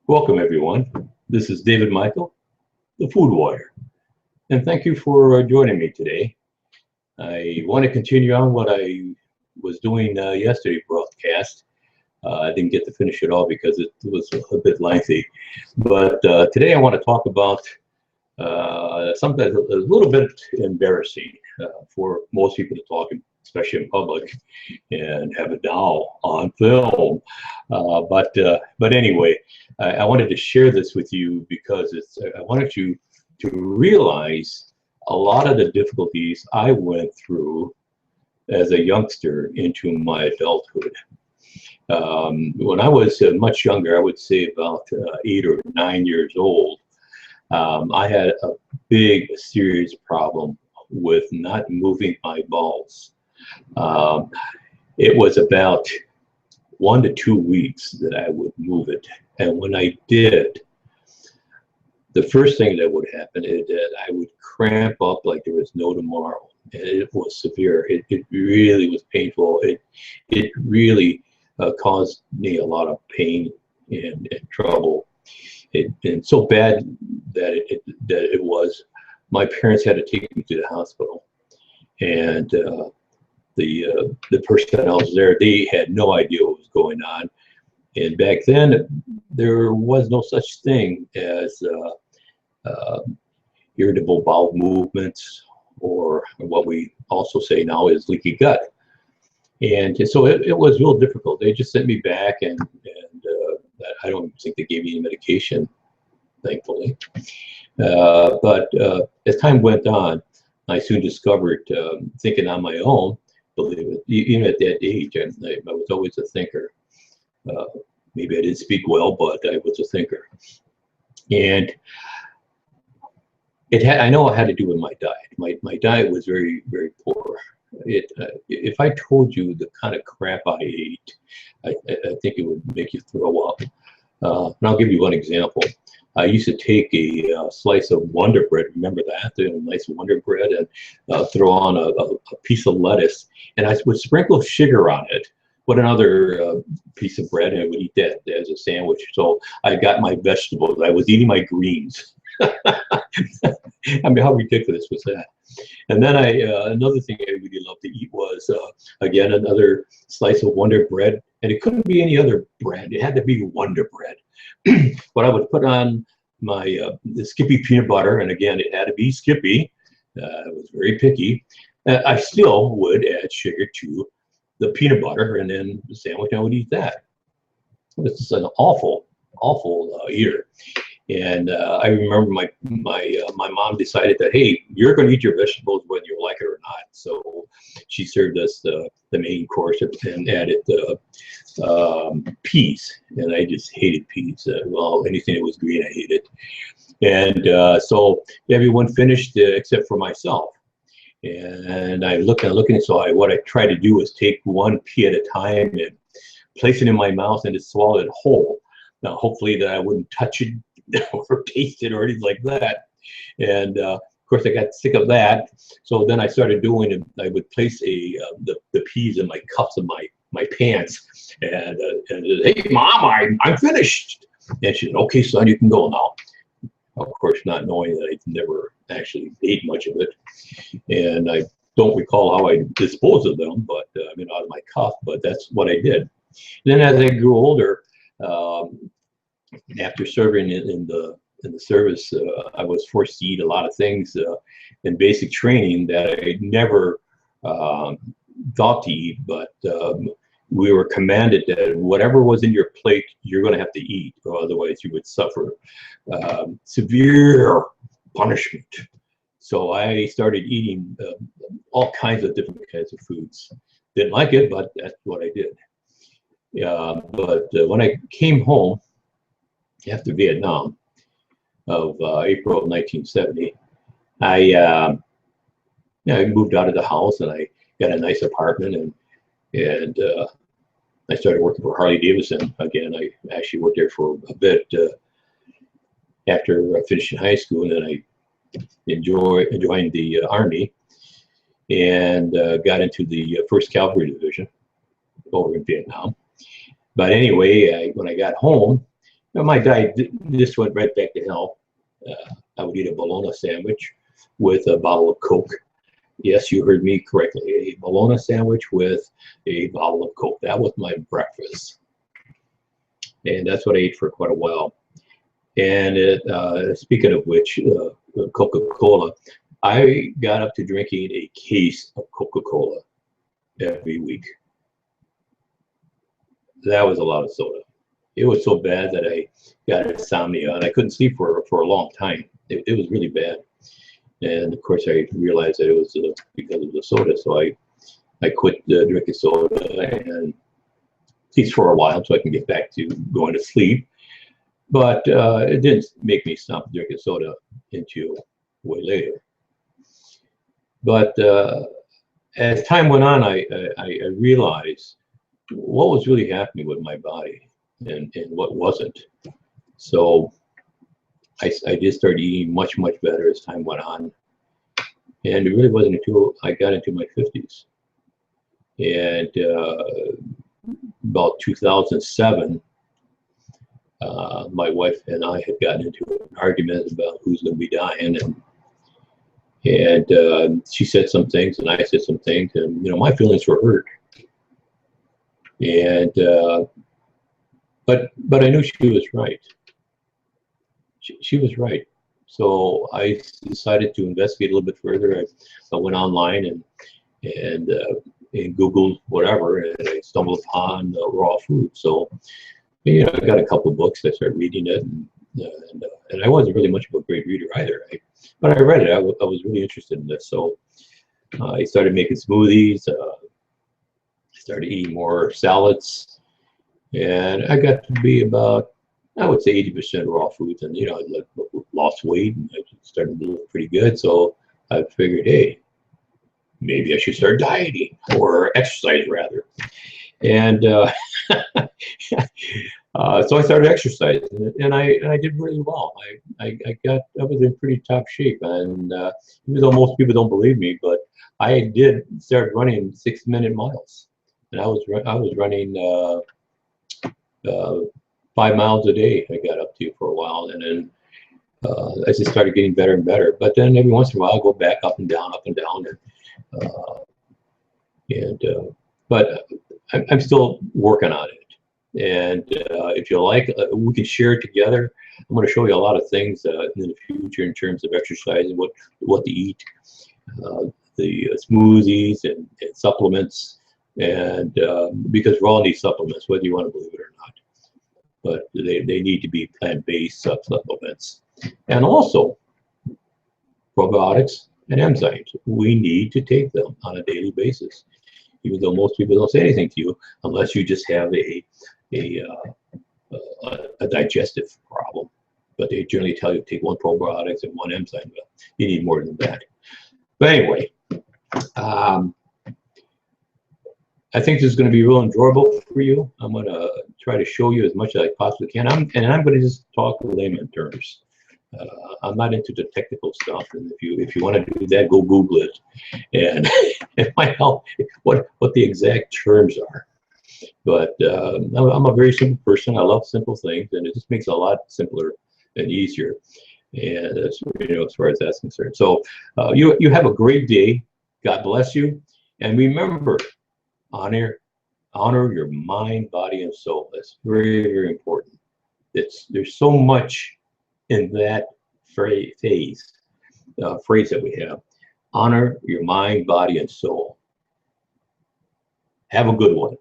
Welcome, everyone. This is David Michael, the Food Warrior, and thank you for joining me today. I want to continue on what I was doing yesterday's broadcast. I didn't get to finish it all because it was a bit lengthy, but today I want to talk about something that's a little bit embarrassing for most people to talk, especially in public, and have it now on film. But anyway, I wanted to share this with you because I wanted you to realize a lot of the difficulties I went through as a youngster into my adulthood. When I was much younger, I would say about 8 or 9 years old, I had a big, serious problem with not moving my balls. It was about 1 to 2 weeks that I would move it. And when I did, the first thing that would happen is that I would cramp up like there was no tomorrow. And it was severe. It really was painful. It really caused me a lot of pain and trouble. And so bad that it was, my parents had to take me to the hospital. And the personnel there, they had no idea what was going on. And back then, there was no such thing as irritable bowel movements, or what we also say now is leaky gut. And so it was real difficult. They just sent me back, and I don't think they gave me any medication, thankfully. But as time went on, I soon discovered, thinking on my own, believe it, even at that age, I was always a thinker. Maybe I didn't speak well, but I was a thinker. And I know it had to do with my diet. My diet was very, very poor. If I told you the kind of crap I ate, I think it would make you throw up. And I'll give you one example. I used to take a slice of Wonder Bread, remember that? A nice Wonder Bread, and throw on a piece of lettuce, and I would sprinkle sugar on it, put another piece of bread, and I would eat that as a sandwich. So I got my vegetables. I was eating my greens. I mean, how ridiculous was that? And then another thing I really loved to eat was, again, another slice of Wonder Bread, and it couldn't be any other bread. It had to be Wonder Bread. But I would put on my the Skippy peanut butter, and again, it had to be Skippy. I was very picky. I still would add sugar to the peanut butter, and then the sandwich, I would eat that. This is an awful eater. And I remember my mom decided that, hey, you're going to eat your vegetables whether you like it or not. So she served us the main course and added peas, and I just hated peas. Well, anything that was green, I hated. And so everyone finished except for myself. And I looking. So what I tried to do was take one pea at a time and place it in my mouth and just swallow it whole. Now, hopefully that I wouldn't touch it or taste it or anything like that. And of course, I got sick of that. So then I started doing it. I would place the peas in my cuffs of my pants, and hey, Mom, I'm finished. And she said, okay, son, you can go now. Of course, not knowing that I never actually ate much of it, and I don't recall how I disposed of them, but out of my cuff. But that's what I did. And then as I grew older, after serving in the service, I was forced to eat a lot of things in basic training that I never thought to eat, but we were commanded that whatever was in your plate, you're going to have to eat, or otherwise you would suffer severe punishment. So I started eating all kinds of different kinds of foods. Didn't like it, but that's what I did. But when I came home after Vietnam of April of 1970, I moved out of the house, and I got a nice apartment, and I started working for Harley Davidson. Again, I actually worked there for a bit after finishing high school, and then I joined the Army and got into the 1st Cavalry Division over in Vietnam. But anyway, when I got home, My diet just went right back to hell. I would eat a bologna sandwich with a bottle of Coke. Yes, you heard me correctly. A bologna sandwich with a bottle of Coke. That was my breakfast. And that's what I ate for quite a while. And speaking of which, Coca-Cola, I got up to drinking a case of Coca-Cola every week. That was a lot of soda. It was so bad that I got insomnia and I couldn't sleep for a long time. It was really bad. And of course, I realized that it was because of the soda. So I quit drinking soda, and at least for a while, so I can get back to going to sleep. But it didn't make me stop drinking soda until way later. But as time went on, I realized what was really happening with my body and what wasn't. So I just started eating much better as time went on. And it really wasn't until I got into my 50s. And about 2007, my wife and I had gotten into an argument about who's going to be dying, and she said some things, and I said some things, and my feelings were hurt. And but I knew she was right. She was right. So I decided to investigate a little bit further. I went online and Googled whatever, and I stumbled upon raw food. So I got a couple of books. I started reading it, and I wasn't really much of a great reader either. But I read it. I was really interested in this. So I started making smoothies. I started eating more salads, and I got to be about, I would say, 80% raw foods. And I lost weight, and I started to look pretty good. So I figured, hey, maybe I should start dieting or exercise rather. And so I started exercising, and I did really well. I was in pretty top shape, and even though most people don't believe me, but I did start running 6-minute miles, and I was running 5 miles a day. I got up to for a while, and then I just started getting better and better. But then every once in a while, I'll go back up and down, but I'm still working on it. And if you like, we can share it together. I'm going to show you a lot of things in the future in terms of exercising, what to eat, the smoothies and supplements, and because we all need supplements, whether you want to believe it or not. But they need to be plant-based supplements, and also probiotics and enzymes. We need to take them on a daily basis, even though most people don't say anything to you unless you just have a digestive problem. But they generally tell you to take 1 probiotics and 1 enzyme. But you need more than that. But anyway, I think this is going to be real enjoyable for you. I'm going to try to show you as much as I possibly can. I'm going to just talk layman terms. I'm not into the technical stuff, and if you want to do that, go Google it and find out what the exact terms are. But I'm a very simple person. I love simple things, and it just makes it a lot simpler and easier. And that's, as far as that's concerned. So you have a great day. God bless you, and remember, honor your mind, body, and soul. That's very important. There's so much in that phrase that we have. Honor your mind, body, and soul. Have a good one.